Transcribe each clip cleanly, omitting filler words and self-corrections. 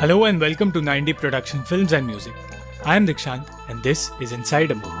Hello and welcome to 90 Production Films and Music. I am Dikshant and this is Inside a Movie.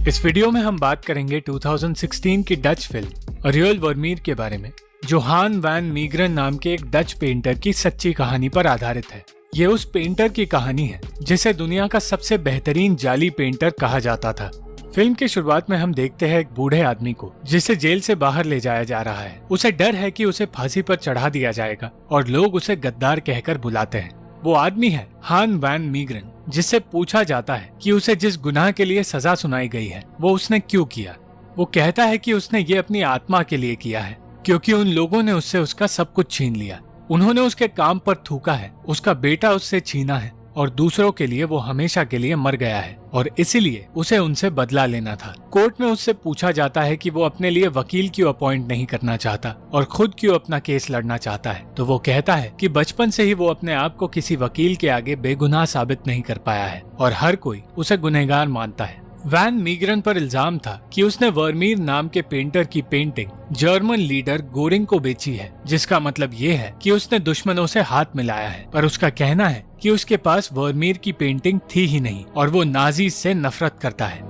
इस video में हम बात करेंगे 2016 की डच फिल्म रियल वर्मीर के बारे में, जो हान वैन मीग्रेन नाम के एक डच पेंटर की सच्ची कहानी पर आधारित है। ये उस पेंटर की कहानी है जिसे दुनिया का सबसे बेहतरीन जाली पेंटर कहा जाता था। फिल्म की शुरुआत में हम देखते हैं एक बूढ़े आदमी को जिसे जेल से बाहर ले जाया जा रहा है। उसे डर है कि उसे फांसी पर चढ़ा दिया जाएगा और लोग उसे गद्दार कहकर बुलाते हैं। वो आदमी है हान वैन मीग्रेन, जिससे पूछा जाता है कि उसे जिस गुनाह के लिए सजा सुनाई गई है वो उसने क्यों किया। वो कहता है कि उसने ये अपनी आत्मा के लिए किया है, क्योंकि उन लोगों ने उससे उसका सब कुछ छीन लिया। उन्होंने उसके काम पर थूका है, उसका बेटा उससे छीना है और दूसरों के लिए वो हमेशा के लिए मर गया है और इसीलिए उसे उनसे बदला लेना था। कोर्ट में उससे पूछा जाता है कि वो अपने लिए वकील क्यों अपॉइंट नहीं करना चाहता और खुद क्यों अपना केस लड़ना चाहता है। तो वो कहता है कि बचपन से ही वो अपने आप को किसी वकील के आगे बेगुनाह साबित नहीं कर पाया है और हर कोई उसे गुनहगार मानता है। वैन मीग्रेन पर इल्जाम था कि उसने वर्मीर नाम के पेंटर की पेंटिंग जर्मन लीडर गोरिंग को बेची है, जिसका मतलब ये है कि उसने दुश्मनों से हाथ मिलाया है। पर उसका कहना है कि उसके पास वर्मीर की पेंटिंग थी ही नहीं और वो नाजी से नफरत करता है।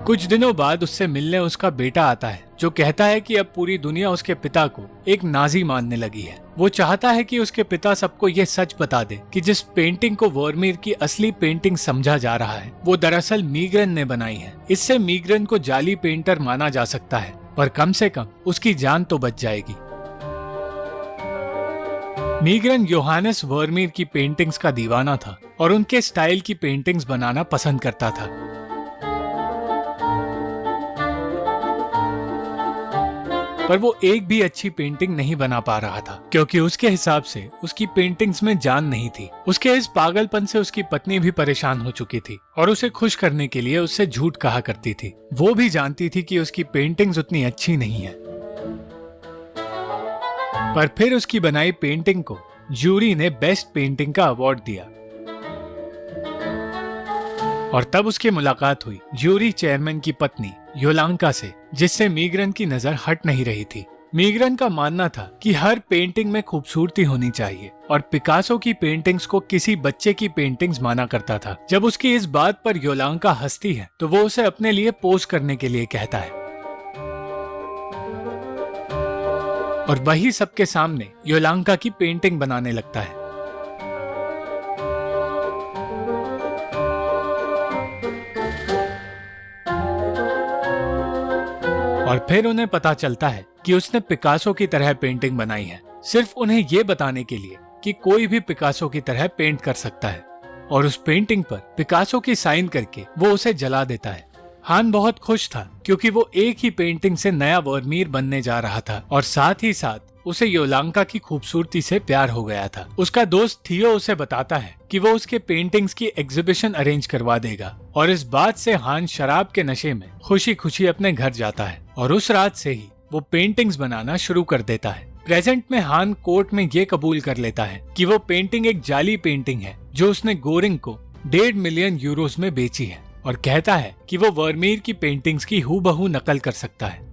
कुछ दिनों बाद उससे मिलने उसका बेटा आता है, जो कहता है कि अब पूरी दुनिया उसके पिता को एक नाजी मानने लगी है। वो चाहता है कि उसके पिता सबको ये सच बता दे कि जिस पेंटिंग को वर्मीर की असली पेंटिंग समझा जा रहा है वो दरअसल मीग्रेन ने बनाई है। इससे मीग्रेन को जाली पेंटर माना जा सकता है, पर कम से कम उसकी जान तो बच जाएगी। मीग्रेन योहानेस वर्मीर की पेंटिंग्स का दीवाना था और उनके स्टाइल की पेंटिंग्स बनाना पसंद करता था। पर वो एक भी अच्छी पेंटिंग नहीं बना पा रहा था, क्योंकि उसके हिसाब से उसकी पेंटिंग्स में जान नहीं थी। उसके इस पागलपन से उसकी पत्नी भी परेशान हो चुकी थी और उसे खुश करने के लिए उससे झूठ कहा करती थी। वो भी जानती थी कि उसकी पेंटिंग्स उतनी अच्छी नहीं है। पर फिर उसकी बनाई पेंटिंग को जूरी ने बेस्ट पेंटिंग का अवार्ड दिया और तब उसकी मुलाकात हुई जूरी चेयरमैन की पत्नी योलांका से, जिससे मीग्रेन की नजर हट नहीं रही थी। मीग्रेन का मानना था कि हर पेंटिंग में खूबसूरती होनी चाहिए और पिकासो की पेंटिंग्स को किसी बच्चे की पेंटिंग्स माना करता था। जब उसकी इस बात पर योलांका हंसती है तो वो उसे अपने लिए पोज करने के लिए कहता है और वही सबके सामने योलांका की पेंटिंग बनाने लगता है। और फिर उन्हें पता चलता है कि उसने पिकासो की तरह पेंटिंग बनाई है, सिर्फ उन्हें ये बताने के लिए कि कोई भी पिकासो की तरह पेंट कर सकता है। और उस पेंटिंग पर पिकासो की साइन करके वो उसे जला देता है। हान बहुत खुश था, क्योंकि वो एक ही पेंटिंग से नया वर्मीर बनने जा रहा था और साथ ही साथ उसे योलांका की खूबसूरती से प्यार हो गया था। उसका दोस्त थियो उसे बताता है कि वो उसके पेंटिंग्स की एग्जीबिशन अरेंज करवा देगा और इस बात से हान शराब के नशे में खुशी खुशी अपने घर जाता है और उस रात से ही वो पेंटिंग्स बनाना शुरू कर देता है। प्रेजेंट में हान कोर्ट में ये कबूल कर लेता है कि वो पेंटिंग एक जाली पेंटिंग है जो उसने गोरिंग को 1.5 मिलियन यूरोस में बेची है और कहता है कि वो वर्मीर की पेंटिंग्स की हूबहू नकल कर सकता है।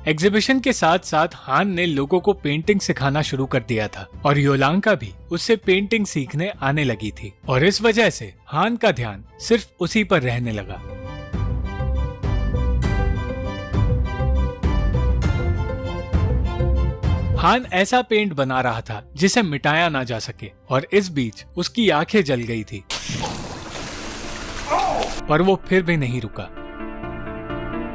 एग्जीबिशन के साथ साथ हान ने लोगों को पेंटिंग सिखाना शुरू कर दिया था और योलांका भी उससे पेंटिंग सीखने आने लगी थी और इस वजह से हान का ध्यान सिर्फ उसी पर रहने लगा। हान ऐसा पेंट बना रहा था जिसे मिटाया ना जा सके और इस बीच उसकी आंखें जल गई थी, पर वो फिर भी नहीं रुका।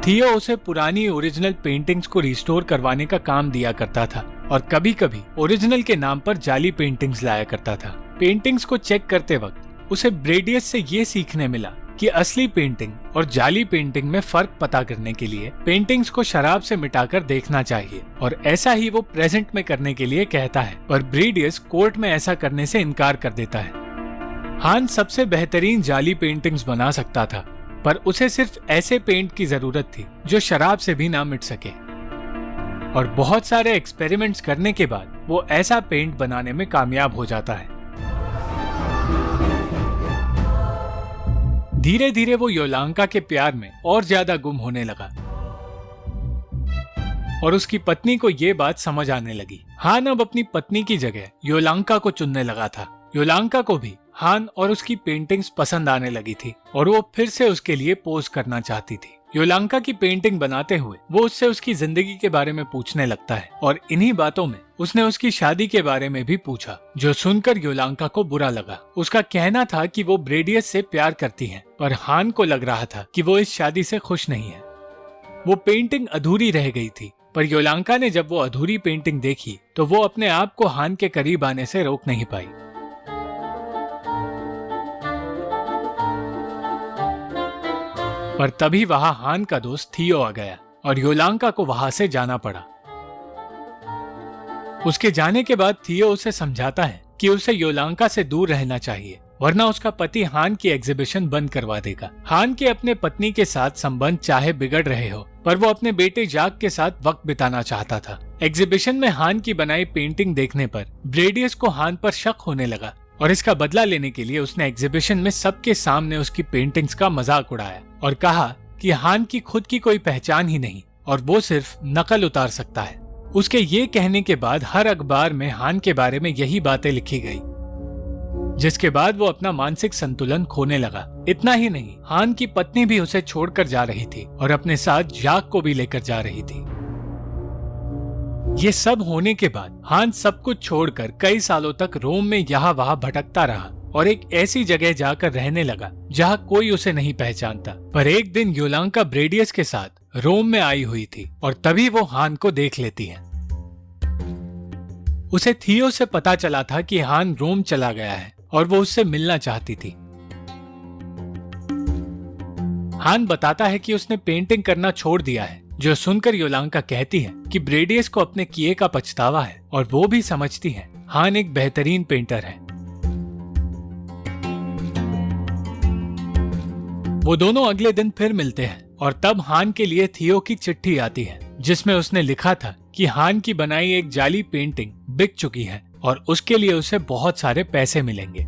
थियो उसे पुरानी ओरिजिनल पेंटिंग्स को रिस्टोर करवाने का काम दिया करता था और कभी कभी ओरिजिनल के नाम पर जाली पेंटिंग्स लाया करता था। पेंटिंग्स को चेक करते वक्त उसे ब्रेडियस से ये सीखने मिला कि असली पेंटिंग और जाली पेंटिंग में फर्क पता करने के लिए पेंटिंग्स को शराब से मिटाकर देखना चाहिए और ऐसा ही वो प्रेजेंट में करने के लिए कहता है, पर ब्रेडियस कोर्ट में ऐसा करने से इनकार कर देता है। हान सबसे बेहतरीन जाली पेंटिंग्स बना सकता था, पर उसे सिर्फ ऐसे पेंट की जरूरत थी जो शराब से भी ना मिट सके। और बहुत सारे एक्सपेरिमेंट्स करने के बाद वो ऐसा पेंट बनाने में कामयाब हो जाता है। धीरे धीरे वो योलांका के प्यार में और ज्यादा गुम होने लगा और उसकी पत्नी को ये बात समझ आने लगी। हान अब अपनी पत्नी की जगह योलांका को चुनने लगा था। योलांका को भी हान और उसकी पेंटिंग्स पसंद आने लगी थी और वो फिर से उसके लिए पोज करना चाहती थी। योलांका की पेंटिंग बनाते हुए वो उससे उसकी जिंदगी के बारे में पूछने लगता है और इन्हीं बातों में उसने उसकी शादी के बारे में भी पूछा, जो सुनकर योलांका को बुरा लगा। उसका कहना था कि वो ब्रेडियस से प्यार करती है, पर हान को लग रहा था कि वो इस शादी से खुश नहीं है। वो पेंटिंग अधूरी रह गई थी, पर योलांका ने जब वो अधूरी पेंटिंग देखी तो वो अपने आप को हान के करीब आने से रोक नहीं पाई। पर तभी वहां हान का दोस्त थियो आ गया और योलांका को वहां से जाना पड़ा। उसके जाने के बाद थियो उसे समझाता है कि उसे योलांका से दूर रहना चाहिए, वरना उसका पति हान की एग्जीबिशन बंद करवा देगा। हान के अपने पत्नी के साथ संबंध चाहे बिगड़ रहे हो, पर वो अपने बेटे जाक के साथ वक्त बिताना चाहता था। एग्जीबिशन में हान की बनाई पेंटिंग देखने पर ब्रेडियस को हान पर शक होने लगा और इसका बदला लेने के लिए उसने एग्जीबिशन में सबके सामने उसकी पेंटिंग्स का मजाक उड़ाया और कहा कि हान की खुद की कोई पहचान ही नहीं और वो सिर्फ नकल उतार सकता है। उसके ये कहने के बाद हर अखबार में हान के बारे में यही बातें लिखी गई, जिसके बाद वो अपना मानसिक संतुलन खोने लगा। इतना ही नहीं, हान की पत्नी भी उसे छोड़कर जा रही थी और अपने साथ जाक को भी लेकर जा रही थी। ये सब होने के बाद हान सब कुछ छोड़कर कई सालों तक रोम में यहाँ वहाँ भटकता रहा और एक ऐसी जगह जाकर रहने लगा जहाँ कोई उसे नहीं पहचानता। पर एक दिन योलांका ब्रेडियस के साथ रोम में आई हुई थी और तभी वो हान को देख लेती है। उसे थियो से पता चला था कि हान रोम चला गया है और वो उससे मिलना चाहती थी। हान बताता है कि उसने पेंटिंग करना छोड़ दिया है, जो सुनकर योलांका कहती है कि ब्रेडियस को अपने किए का पछतावा है और वो भी समझती है हान एक बेहतरीन पेंटर है। वो दोनों अगले दिन फिर मिलते हैं और तब हान के लिए थियो की चिट्ठी आती है, जिसमें उसने लिखा था कि हान की बनाई एक जाली पेंटिंग बिक चुकी है और उसके लिए उसे बहुत सारे पैसे मिलेंगे।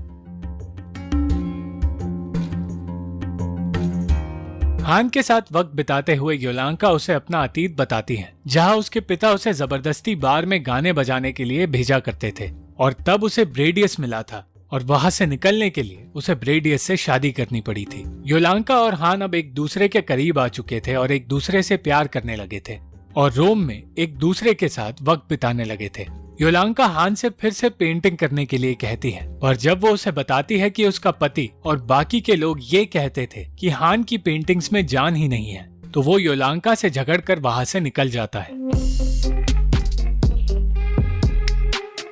हान के साथ वक्त बिताते हुए योलांका उसे अपना अतीत बताती है, जहां उसके पिता उसे जबरदस्ती बार में गाने बजाने के लिए भेजा करते थे और तब उसे ब्रेडियस मिला था और वहां से निकलने के लिए उसे ब्रेडियस से शादी करनी पड़ी थी। योलांका और हान अब एक दूसरे के करीब आ चुके थे और एक दूसरे से प्यार करने लगे थे और रोम में एक दूसरे के साथ वक्त बिताने लगे थे। योलांका हान से फिर से पेंटिंग करने के लिए कहती है, पर जब वो उसे बताती है कि उसका पति और बाकी के लोग ये कहते थे कि हान की पेंटिंग्स में जान ही नहीं है, तो वो योलांका से झगड़कर वहां से निकल जाता है।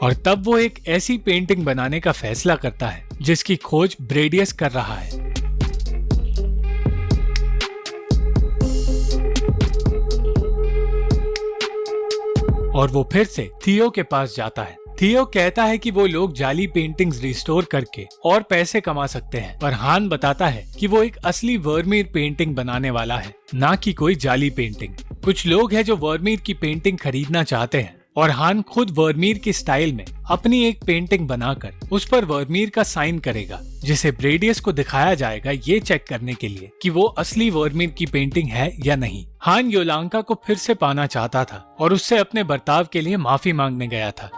और तब वो एक ऐसी पेंटिंग बनाने का फैसला करता है जिसकी खोज ब्रेडियस कर रहा है। और वो फिर से थियो के पास जाता है। थियो कहता है कि वो लोग जाली पेंटिंग्स रिस्टोर करके और पैसे कमा सकते हैं, पर हान बताता है कि वो एक असली वर्मीर पेंटिंग बनाने वाला है, ना कि कोई जाली पेंटिंग। कुछ लोग हैं जो वर्मीर की पेंटिंग खरीदना चाहते हैं और हान खुद वर्मीर की स्टाइल में अपनी एक पेंटिंग बनाकर उस पर वर्मीर का साइन करेगा, जिसे ब्रेडियस को दिखाया जाएगा ये चेक करने के लिए कि वो असली वर्मीर की पेंटिंग है या नहीं। हान योलांका को फिर से पाना चाहता था और उससे अपने बर्ताव के लिए माफी मांगने गया था,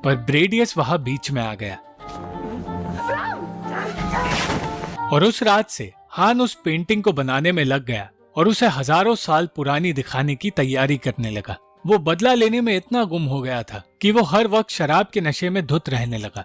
पर ब्रेडियस वहां बीच में आ गया और उस रात से हान उस पेंटिंग को बनाने में लग गया और उसे हजारों साल पुरानी दिखाने की तैयारी करने लगा। वो बदला लेने में इतना गुम हो गया था कि वो हर वक्त शराब के नशे में धुत रहने लगा,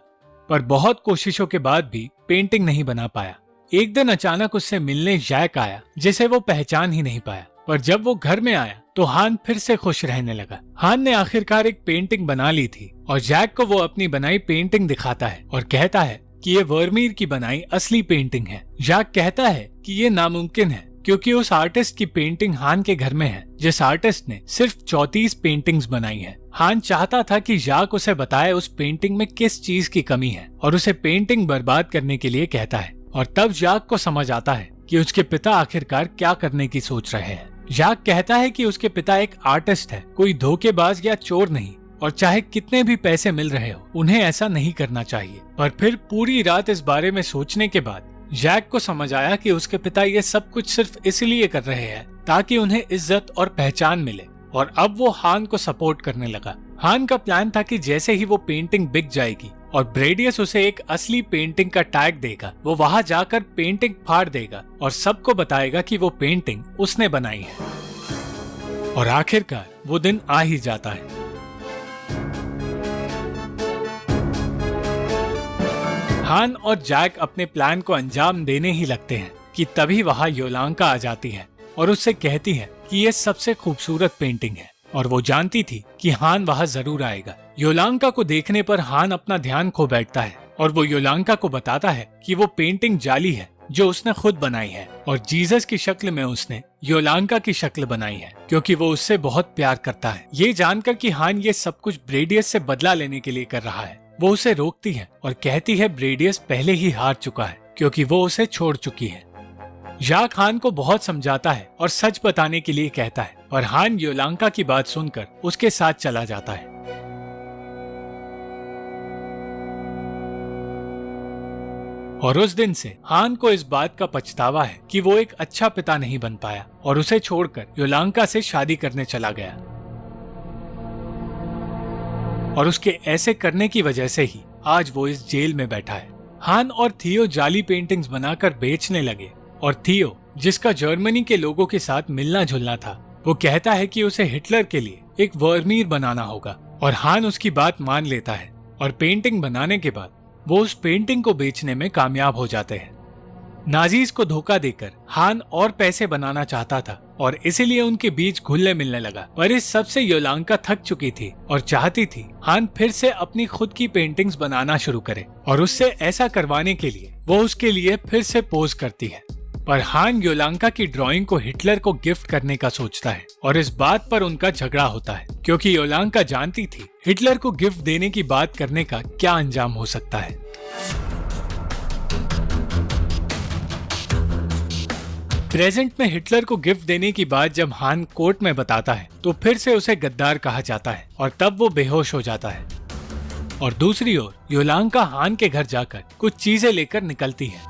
पर बहुत कोशिशों के बाद भी पेंटिंग नहीं बना पाया। एक दिन अचानक उससे मिलने जैक आया, जिसे वो पहचान ही नहीं पाया, पर जब वो घर में आया तो हान फिर से खुश रहने लगा। हान ने आखिरकार एक पेंटिंग बना ली थी और जैक को वो अपनी बनाई पेंटिंग दिखाता है और कहता है कि ये वर्मीर की बनाई असली पेंटिंग है। जैक कहता है कि ये नामुमकिन है, क्योंकि उस आर्टिस्ट की पेंटिंग हान के घर में है, जिस आर्टिस्ट ने सिर्फ 34 पेंटिंग्स बनाई है। हान चाहता था कि जाक उसे बताए उस पेंटिंग में किस चीज की कमी है और उसे पेंटिंग बर्बाद करने के लिए कहता है। और तब जाक को समझ आता है कि उसके पिता आखिरकार क्या करने की सोच रहे हैं। जाक कहता है कि उसके पिता एक आर्टिस्ट है, कोई धोखेबाज या चोर नहीं, और चाहे कितने भी पैसे मिल रहे हो उन्हें ऐसा नहीं करना चाहिए। पर फिर पूरी रात इस बारे में सोचने के बाद जैक को समझ आया कि उसके पिता ये सब कुछ सिर्फ इसलिए कर रहे हैं ताकि उन्हें इज्जत और पहचान मिले, और अब वो हान को सपोर्ट करने लगा। हान का प्लान था कि जैसे ही वो पेंटिंग बिक जाएगी और ब्रेडियस उसे एक असली पेंटिंग का टैग देगा, वो वहां जाकर पेंटिंग फाड़ देगा और सबको बताएगा कि वो पेंटिंग उसने बनाई है। और आखिरकार वो दिन आ ही जाता है। हान और जैक अपने प्लान को अंजाम देने ही लगते हैं कि तभी वहां योलांका आ जाती है और उससे कहती है कि ये सबसे खूबसूरत पेंटिंग है, और वो जानती थी कि हान वहां जरूर आएगा। योलांका को देखने पर हान अपना ध्यान खो बैठता है और वो योलांका को बताता है कि वो पेंटिंग जाली है जो उसने खुद बनाई है, और जीसस की शक्ल में उसने योलांका की शक्ल बनाई है क्योंकि वो उससे बहुत प्यार करता है। ये जानकर कि हान ये सब कुछ ब्रेडियस से बदला लेने के लिए कर रहा है, वो उसे रोकती है और कहती है ब्रेडियस पहले ही हार चुका है क्योंकि वो उसे छोड़ चुकी है। जाक हान को बहुत समझाता है और सच बताने के लिए कहता है, और हान योलांका की बात सुनकर उसके साथ चला जाता है। और उस दिन से हान को इस बात का पछतावा है कि वो एक अच्छा पिता नहीं बन पाया और उसे छोड़कर योलांका से शादी करने चला गया। और उसके ऐसे करने की वजह से ही आज वो इस जेल में बैठा है। हान और थियो जाली पेंटिंग्स बनाकर बेचने लगे, और थियो, जिसका जर्मनी के लोगों के साथ मिलना जुलना था, वो कहता है कि उसे हिटलर के लिए एक वर्मीर बनाना होगा, और हान उसकी बात मान लेता है। और पेंटिंग बनाने के बाद वो उस पेंटिंग को बेचने में कामयाब हो जाते हैं। नाजीज को धोखा देकर हान और पैसे बनाना चाहता था और इसीलिए उनके बीच घुलने मिलने लगा, पर इस सब से योलांका थक चुकी थी और चाहती थी हान फिर से अपनी खुद की पेंटिंग्स बनाना शुरू करे, और उससे ऐसा करवाने के लिए वो उसके लिए फिर से पोज करती है। पर हान योलांका की ड्राइंग को हिटलर को गिफ्ट करने का सोचता है, और इस बात पर उनका झगड़ा होता है क्योंकि योलांका जानती थी हिटलर को गिफ्ट देने की बात करने का क्या अंजाम हो सकता है। प्रेजेंट में हिटलर को गिफ्ट देने की बात जब हान कोर्ट में बताता है तो फिर से उसे गद्दार कहा जाता है और तब वो बेहोश हो जाता है। और दूसरी ओर योलांका हान के घर जाकर कुछ चीजें लेकर निकलती है।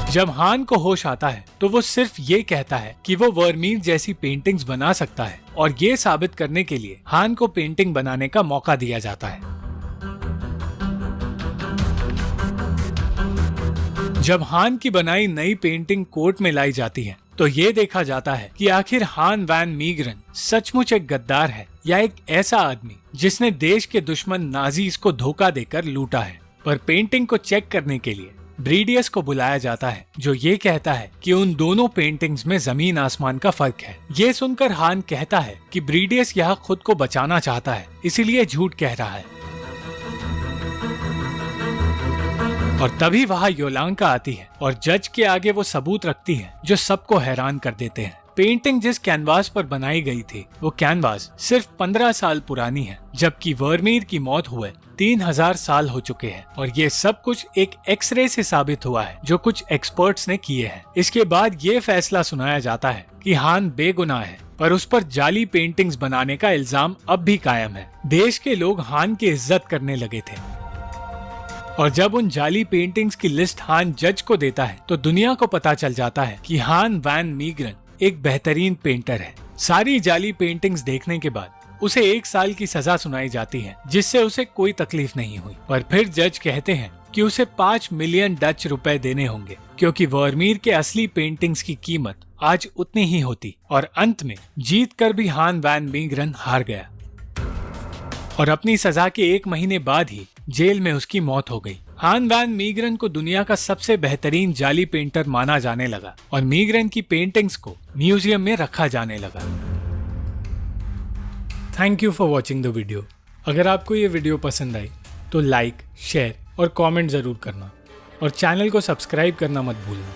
जब हान को होश आता है तो वो सिर्फ ये कहता है कि वो वर्मीर जैसी पेंटिंग्स बना सकता है, और ये साबित करने के लिए हान को पेंटिंग बनाने का मौका दिया जाता है। जब हान की बनाई नई पेंटिंग कोर्ट में लाई जाती है तो ये देखा जाता है कि आखिर हान वैन मीग्रेन सचमुच एक गद्दार है या एक ऐसा आदमी जिसने देश के दुश्मन नाजीज को धोखा देकर लूटा है। पर पेंटिंग को चेक करने के लिए ब्रेडियस को बुलाया जाता है, जो ये कहता है कि उन दोनों पेंटिंग्स में जमीन आसमान का फर्क है। ये सुनकर हान कहता है कि ब्रेडियस यहाँ खुद को बचाना चाहता है, इसीलिए झूठ कह रहा है। और तभी वहाँ योलांका आती है और जज के आगे वो सबूत रखती है जो सबको हैरान कर देते हैं। पेंटिंग जिस कैनवास पर बनाई गई थी वो कैनवास सिर्फ 15 साल पुरानी है, जबकि वर्मीर की मौत हुए 3000 साल हो चुके हैं। और ये सब कुछ एक एक्सरे से साबित हुआ है जो कुछ एक्सपर्ट्स ने किए हैं। इसके बाद ये फैसला सुनाया जाता है कि हान बेगुनाह है, पर उस पर जाली पेंटिंग्स बनाने का इल्जाम अब भी कायम है। देश के लोग हान की इज्जत करने लगे थे, और जब उन जाली पेंटिंग्स की लिस्ट हान जज को देता है तो दुनिया को पता चल जाता है कि हान वैन मीग्रेन एक बेहतरीन पेंटर है। सारी जाली पेंटिंग्स देखने के बाद उसे 1 साल की सजा सुनाई जाती है, जिससे उसे कोई तकलीफ नहीं हुई। पर फिर जज कहते हैं कि उसे 5 मिलियन डच रुपए देने होंगे, क्योंकि वर्मीर के असली पेंटिंग्स की कीमत आज उतनी ही होती। और अंत में जीत कर भी हान वैन मीग्रेन हार गया, और अपनी सजा के 1 महीने बाद ही जेल में उसकी मौत हो गई। हान वैन मीग्रेन को दुनिया का सबसे बेहतरीन जाली पेंटर माना जाने लगा, और मीग्रेन की पेंटिंग्स को म्यूजियम में रखा जाने लगा। Thank you for watching the video. अगर आपको ये वीडियो पसंद आई तो लाइक, शेयर और कमेंट जरूर करना, और चैनल को सब्सक्राइब करना मत भूलना।